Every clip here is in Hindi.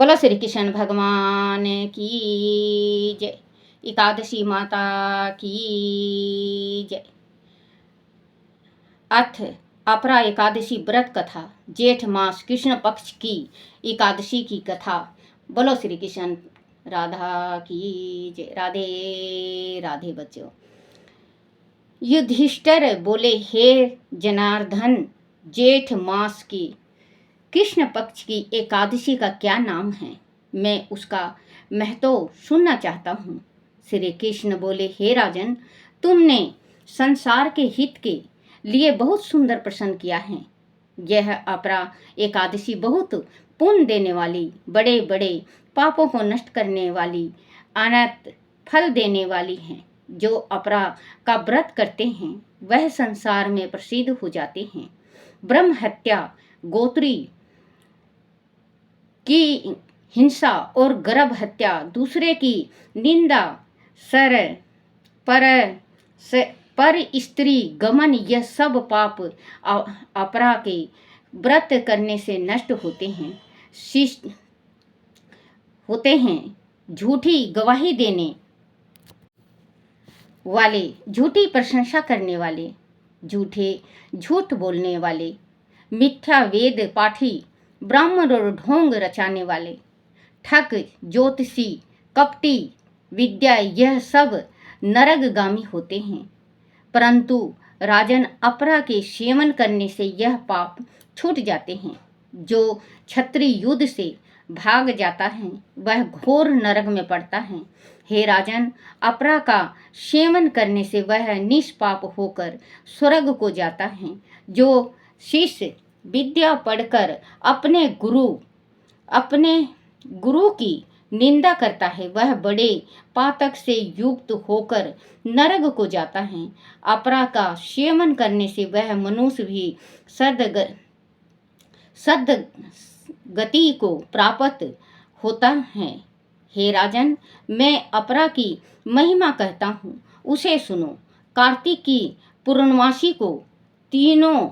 बोलो श्री कृष्ण भगवान की जय। एकादशी माता की जय। अथ अपरा एकादशी व्रत कथा, जेठ मास कृष्ण पक्ष की एकादशी की कथा। बोलो श्री कृष्ण राधा की जय। राधे राधे बच्चों। युधिष्ठिर बोले, हे जनार्दन, जेठ मास की कृष्ण पक्ष की एकादशी का क्या नाम है? मैं उसका महत्व सुनना चाहता हूँ। श्री कृष्ण बोले, हे राजन, तुमने संसार के हित के लिए बहुत सुंदर प्रश्न किया है। यह अपरा एकादशी बहुत पुण्य देने वाली, बड़े बड़े पापों को नष्ट करने वाली, अनंत फल देने वाली है। जो अपरा का व्रत करते हैं वह संसार में प्रसिद्ध हो जाते हैं। ब्रह्म हत्या, गोत्री की हिंसा और गर्भ हत्या, दूसरे की निंदा, पर स्त्री गमन, यह सब पाप अपरा के व्रत करने से नष्ट होते हैं। झूठी गवाही देने वाले, झूठी प्रशंसा करने वाले, झूठ बोलने वाले, मिथ्या वेद पाठी, ब्राह्मण और ढोंग रचाने वाले, ठग, ज्योतिषी, कपटी, विद्या, यह सब नरकगामी होते हैं। परंतु राजन, अपरा के सेवन करने से यह पाप छूट जाते हैं। जो क्षत्रिय युद्ध से भाग जाता है वह घोर नरक में पड़ता है। हे राजन, अपरा का सेवन करने से वह निष्पाप होकर स्वर्ग को जाता है। जो शिष्य विद्या पढ़कर अपने गुरु की निंदा करता है वह बड़े पातक से युक्त होकर नरक को जाता है। अपरा का सेवन करने से वह मनुष्य भी सद्गति को प्राप्त होता है। हे राजन, मैं अपरा की महिमा कहता हूँ, उसे सुनो। कार्तिक की पूर्णमासी को तीनों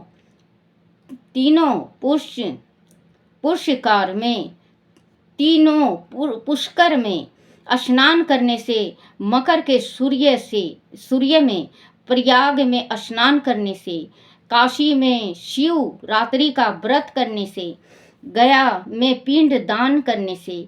पुष्कर में स्नान करने से, मकर के सूर्य में प्रयाग में स्नान करने से, काशी में शिव रात्रि का व्रत करने से, गया में पिंड दान करने से,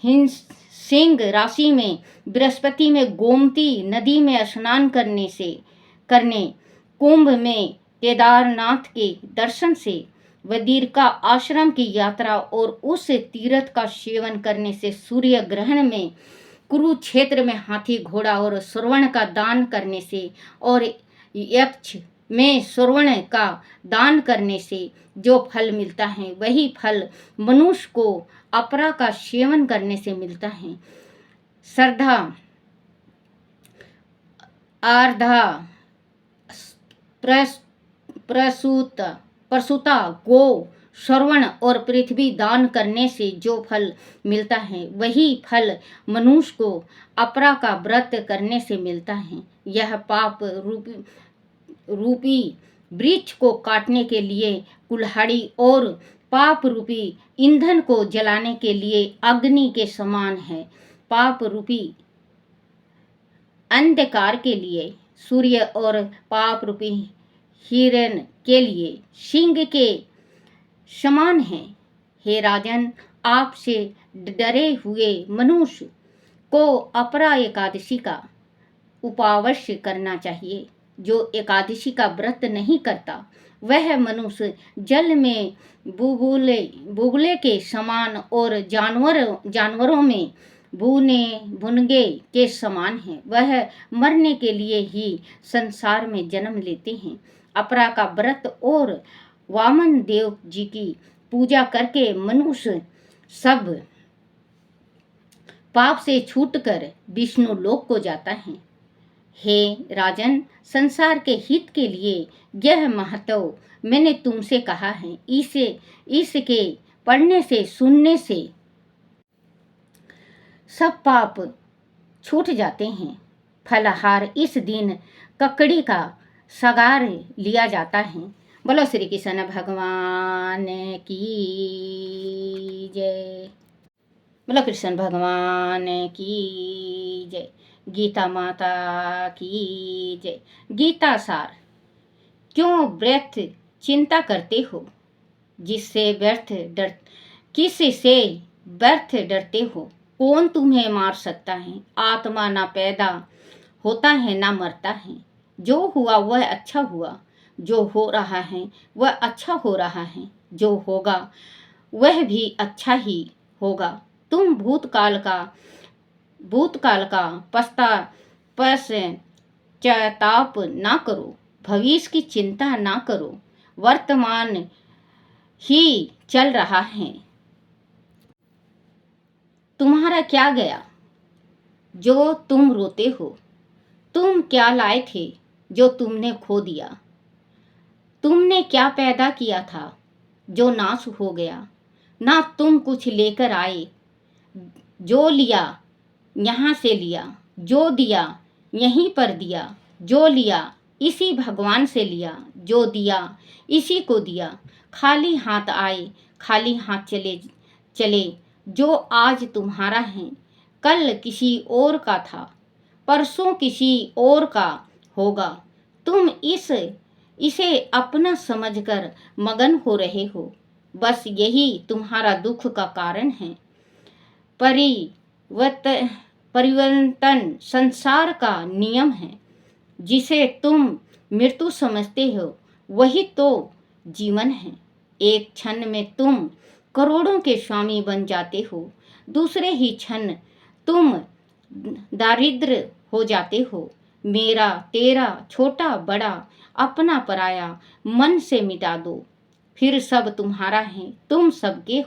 सिंह राशि में बृहस्पति में गोमती नदी में स्नान करने, कुंभ में केदारनाथ के दर्शन से, वदीरका आश्रम की यात्रा और उस तीर्थ का सेवन करने से, सूर्य ग्रहण में कुरुक्षेत्र में हाथी घोड़ा और श्रवण का दान करने से, और यक्ष में श्रवण का दान करने से जो फल मिलता है वही फल मनुष्य को अपरा का सेवन करने से मिलता है। श्रद्धा, आर्धा, प्रसूता, गो, श्रवण और पृथ्वी दान करने से जो फल मिलता है वही फल मनुष्य को अपरा का व्रत करने से मिलता है। यह पाप रूपी वृक्ष को काटने के लिए कुल्हाड़ी और पाप रूपी ईंधन को जलाने के लिए अग्नि के समान है। पाप रूपी अंधकार के लिए सूर्य और पाप रूपी हिरण के लिए सिंह के समान है। हे राजन, आपसे डरे हुए मनुष्य को अपरा एकादशी का उपवास करना चाहिए। जो एकादशी का व्रत नहीं करता वह मनुष्य जल में बुलबुले के समान और जानवरों में भुनगे के समान है। वह मरने के लिए ही संसार में जन्म लेते हैं। अपरा का व्रत और वामन देव जी की पूजा करके मनुष्य सब पाप से छूटकर विष्णु लोक को जाता है। हे राजन, संसार के हित के लिए यह महत्व मैंने तुमसे कहा है। इसके पढ़ने से, सुनने से सब पाप छूट जाते हैं। फलाहार इस दिन ककड़ी का सगार लिया जाता है। बोलो श्री कृष्ण भगवान की जय। बोलो कृष्ण भगवान की जय। गीता माता की जय। गीता सार। क्यों व्यर्थ चिंता करते हो, जिससे व्यर्थ डर किस से व्यर्थ डरते हो? कौन तुम्हें मार सकता है? आत्मा ना पैदा होता है ना मरता है। जो हुआ वह अच्छा हुआ, जो हो रहा है वह अच्छा हो रहा है, जो होगा वह भी अच्छा ही होगा। तुम भूतकाल का पश्चाताप ना करो, भविष्य की चिंता ना करो, वर्तमान ही चल रहा है। तुम्हारा क्या गया जो तुम रोते हो? तुम क्या लाए थे जो तुमने खो दिया? तुमने क्या पैदा किया था जो नाश हो गया? ना तुम कुछ लेकर आए, जो लिया यहाँ से लिया, जो दिया यहीं पर दिया, जो लिया इसी भगवान से लिया, जो दिया इसी को दिया। खाली हाथ आए, खाली हाथ चले चले। जो आज तुम्हारा है कल किसी और का था, परसों किसी और का होगा। तुम इसे अपना समझकर मगन हो रहे हो। बस यही तुम्हारा दुख का कारण है। परिवर्तन संसार का नियम है। जिसे तुम मृत्यु समझते हो वही तो जीवन है। एक क्षण में तुम करोड़ों के स्वामी बन जाते हो, दूसरे ही क्षण तुम दारिद्र हो जाते हो। मेरा तेरा छोटा बड़ा अपना पराया मन से मिटा दो, फिर सब तुम्हारा है। तुम सबके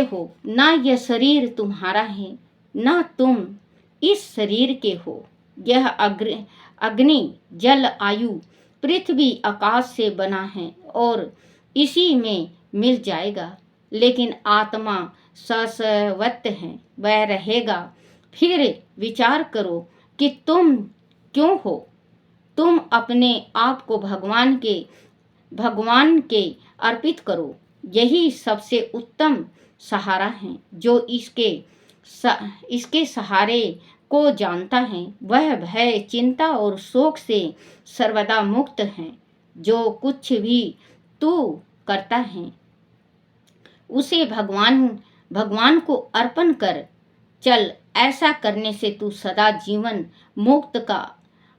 हो, ना यह शरीर तुम्हारा है, ना तुम इस शरीर के हो। यह अग्नि जल आयु पृथ्वी आकाश से बना है और इसी में मिल जाएगा। लेकिन आत्मा शाश्वत है, वह रहेगा। फिर विचार करो कि तुम क्यों हो। तुम अपने आप को भगवान के अर्पित करो। यही सबसे उत्तम सहारा है। जो इसके सहारे को जानता है वह भय चिंता और शोक से सर्वदा मुक्त है। जो कुछ भी तू करता है उसे भगवान को अर्पण कर चल। ऐसा करने से तू सदा जीवन मुक्त का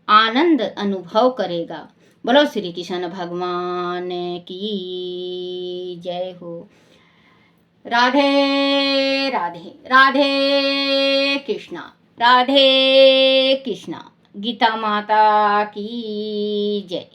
आनंद अनुभव करेगा। बोलो श्री कृष्ण भगवान की जय हो। राधे राधे राधे कृष्णा, राधे कृष्णा। गीता माता की जय।